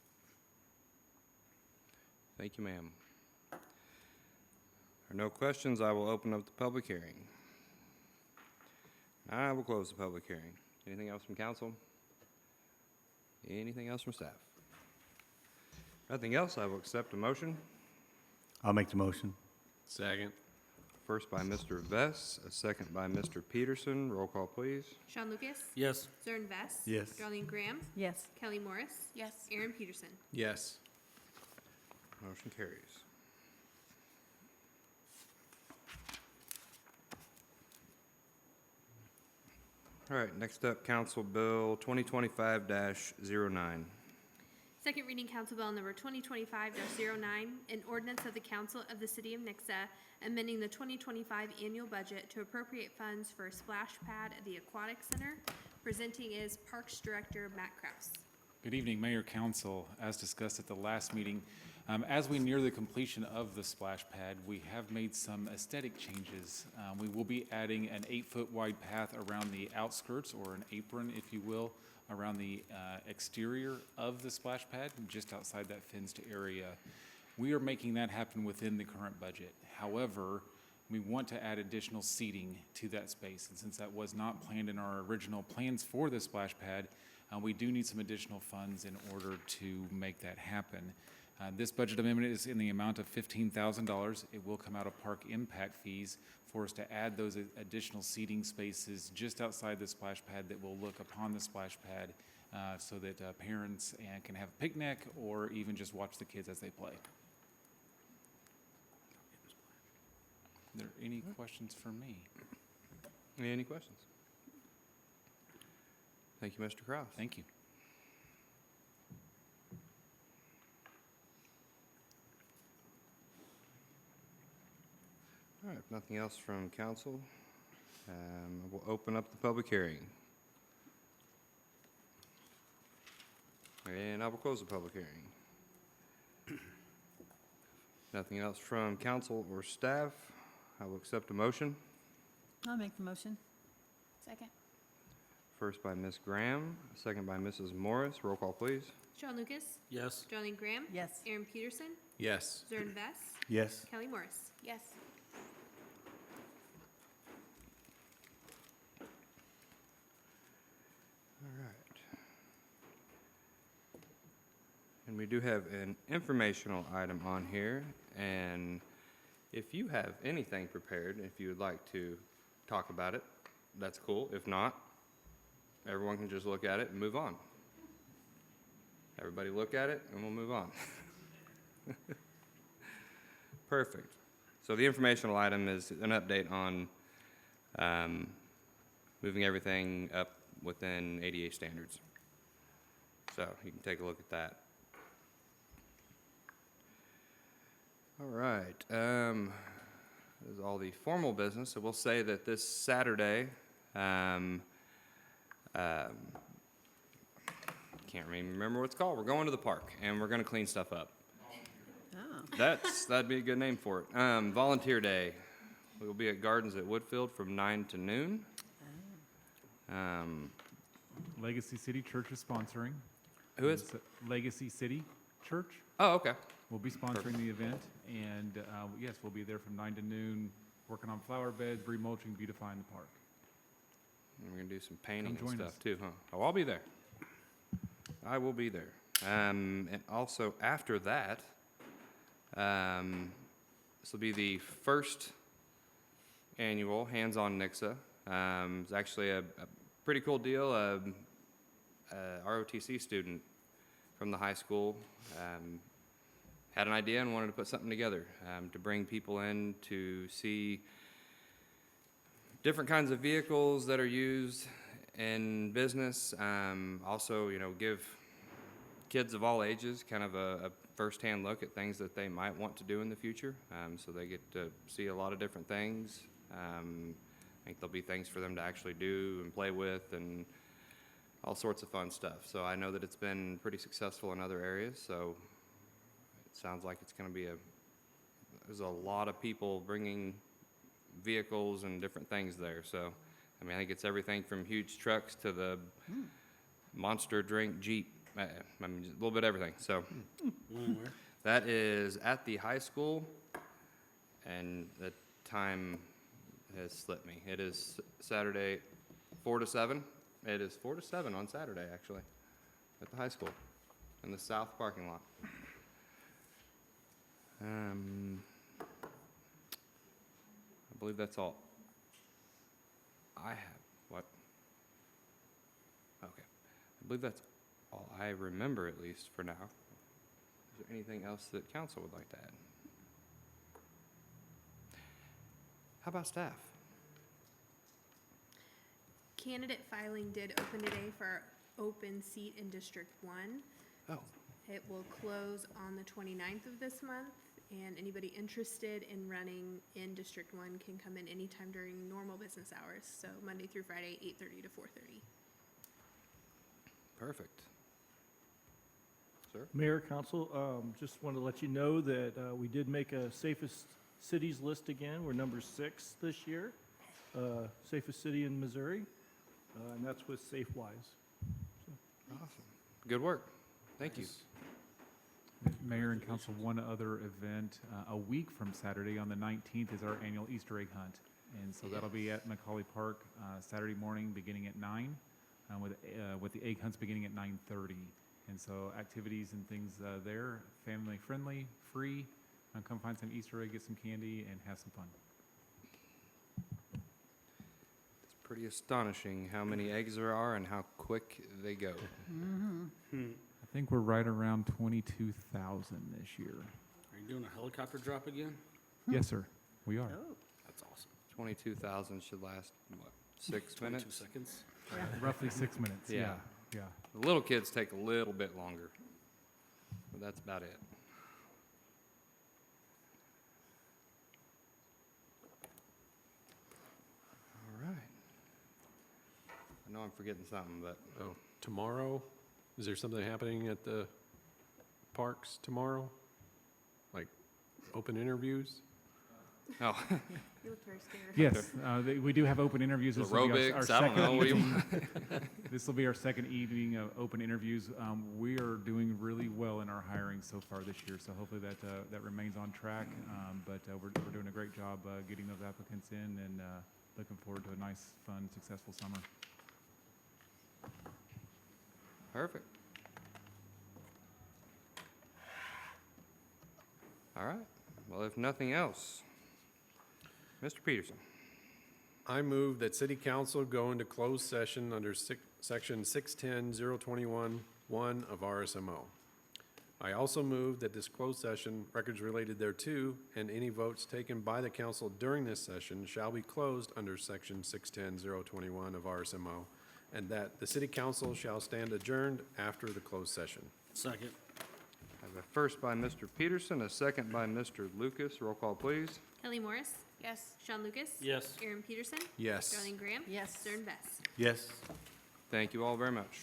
Thank you, ma'am. There are no questions. I will open up the public hearing. I will close the public hearing. Anything else from council? Anything else from staff? Nothing else. I will accept a motion. I'll make the motion. Second. First by Mr. Vess, a second by Mr. Peterson. Roll call, please. Sean Lucas? Yes. Zern Vess? Yes. Darlene Graham? Yes. Kelly Morris? Yes. Aaron Peterson? Yes. Motion carries. All right, next up, Council Bill 2025-09. Second reading Council Bill number 2025-09, an ordinance of the Council of the City of Nixa amending the 2025 annual budget to appropriate funds for a splash pad at the Aquatic Center. Presenting is Parks Director Matt Kraus. Good evening, Mayor, Council. As discussed at the last meeting, as we near the completion of the splash pad, we have made some aesthetic changes. We will be adding an 8-foot wide path around the outskirts, or an apron, if you will, around the exterior of the splash pad, just outside that fenced area. We are making that happen within the current budget. However, we want to add additional seating to that space, and since that was not planned in our original plans for the splash pad, we do need some additional funds in order to make that happen. This budget amendment is in the amount of $15,000. It will come out of park impact fees for us to add those additional seating spaces just outside the splash pad that will look upon the splash pad so that parents can have a picnic or even just watch the kids as they play. Are there any questions for me? Any questions? Thank you, Mr. Kraus. Thank you. All right, if nothing else from council, we'll open up the public hearing. And I will close the public hearing. Nothing else from council or staff. I will accept a motion. I'll make the motion. Second. First by Ms. Graham, second by Mrs. Morris. Roll call, please. Sean Lucas? Yes. Darlene Graham? Yes. Aaron Peterson? Yes. Zern Vess? Yes. Kelly Morris? Yes. All right. And we do have an informational item on here, and if you have anything prepared, if you would like to talk about it, that's cool. If not, everyone can just look at it and move on. Everybody look at it, and we'll move on. Perfect. So the informational item is an update on moving everything up within ADA standards. So you can take a look at that. All right. This is all the formal business. So we'll say that this Saturday, can't remember what it's called. We're going to the park, and we're going to clean stuff up. Oh. That'd be a good name for it. Volunteer Day. We will be at Gardens at Woodfield from 9 to noon. Legacy City Church is sponsoring. Who is? Legacy City Church Oh, okay. will be sponsoring the event, and yes, we'll be there from 9 to noon, working on flower beds, remulching, beautifying the park. And we're going to do some painting Come and join stuff us. too, huh? Oh, I'll be there. I will be there. And also after that, this will be the first annual Hands-on Nixa. It's actually a pretty cool deal. A ROTC student from the high school had an idea and wanted to put something together to bring people in to see different kinds of vehicles that are used in business. Also, give kids of all ages kind of a first-hand look at things that they might want to do in the future. So they get to see a lot of different things. I think there'll be things for them to actually do and play with and all sorts of fun stuff. So I know that it's been pretty successful in other areas, so it sounds like it's going to be there's a lot of people bringing vehicles and different things there. So, I think it's everything from huge trucks to the monster drink Jeep. Just a little bit of everything. So that is at the high school, and the time has slipped me. It is Saturday, 4 to 7. It is 4 to 7 on Saturday, actually, at the high school in the south parking lot. I believe that's all. I have, what? Okay. I believe that's all I remember, at least for now. Is there anything else that council would like to add? How about staff? Candidate filing did open today for our open seat in District 1. Oh, It will close on the 29th of this month, and anybody interested in running in District 1 can come in anytime during normal business hours, so Monday through Friday, 8:30 to 4:30. perfect. Sir? Mayor, Council, just want to let you know that we did make a safest cities list again. We're number 6 this year, safest city in Missouri, and that's with SafeWise. Awesome. Good work. Thank you. Mayor and council, one other event, a week from Saturday on the 19th is our annual Easter egg hunt. And so that'll be at Macaulay Park, Saturday morning beginning at 9, with the egg hunts beginning at 9:30. And so activities and things there, family friendly, free. Come find some Easter egg, get some candy, and have some fun. It's pretty astonishing how many eggs there are and how quick they go. I think we're right around 22,000 this year. Are you doing a helicopter drop again? Yes, sir, we are. That's awesome. 22,000 should last, what, 6 22 minutes? seconds. Roughly 6 minutes, yeah, yeah. The little kids take a little bit longer, but that's about it. All right. I know I'm forgetting something, but Oh, tomorrow, is there something happening at the parks tomorrow? Like open interviews? oh, You look very scared. Yes, we do have open interviews. This will be our aerobics. I don't second know. What do you evening. This will be our second evening of open interviews. We are doing really well in our hiring so far this year, so hopefully that remains on track. But we're doing a great job getting those applicants in, and looking forward to a nice, fun, successful summer. Perfect. All right. Well, if nothing else, Mr. Peterson. I move that city council go into closed session under section 610-021-1 of RSMO. I also move that this closed session, records related thereto, and any votes taken by the council during this session shall be closed under section 610-021 of RSMO, and that the city council shall stand adjourned after the closed session. Second. I have a first by Mr. Peterson, a second by Mr. Lucas. Roll call, please. Kelly Morris? Yes. Sean Lucas? Yes. Aaron Peterson? Yes. Darlene Graham? Yes. Stern Best? Yes. Thank you all very much.